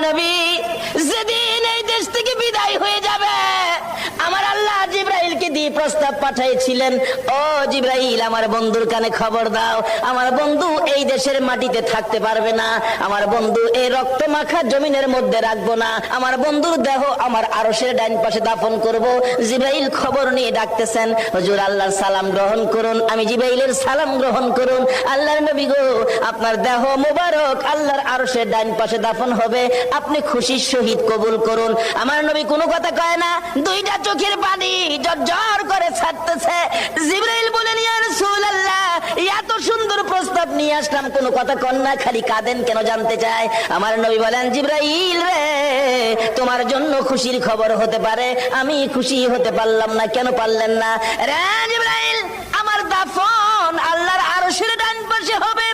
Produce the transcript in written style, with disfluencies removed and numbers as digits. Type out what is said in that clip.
নবী যেদিন এই দেশ থেকে বিদায় হয়ে যাবে, আমার আল্লাহ জিবরাইলকে দিয়ে প্রস্তাব পাঠিয়েছিলেন, ও জিবরাইল আমার বন্ধুর কানে খবর দাও, আমার বন্ধু এই দেশের মাটিতে থাকতে পারবে না, আমার বন্ধু এই রক্ত মাখা জমিনের মধ্যে রাখবো না, আমার বন্ধুর দেহ আমার আরশের ডান পাশে দাফন করব। জিবরাইল খবর নিয়ে ডাকতেছেন, হুজুর আল্লাহর সালাম গ্রহণ করুন। আমি জিবরাইলের সালাম গ্রহণ করুন। আল্লাহর নবী গো, আপনার দেহ মোবারক আল্লাহর আরশের ডান পাশে দাফন হবে, আপনি খুশির সহিত কবুল করুন। আমার নবী কোনো কথা কয় না, দুইটা চোখের পানি ঝরঝর করে ছাড়তেছে। জিবরাইল বলেন, ইয়া রাসূলুল্লাহ, এত সুন্দর প্রস্তাব নিয়ে আসলাম, কোনো কথা কন না, খালি কাঁদেন কেন জানতে চায়। আমার নবী বলেন, জিবরাইল রে, তোমার জন্য খুশির খবর হতে পারে, আমি খুশি হতে পারলাম না। কেন পারলেন না? রে জিবরাইল, আমার দাফন আল্লাহর আরশের ডান পাশে হবে,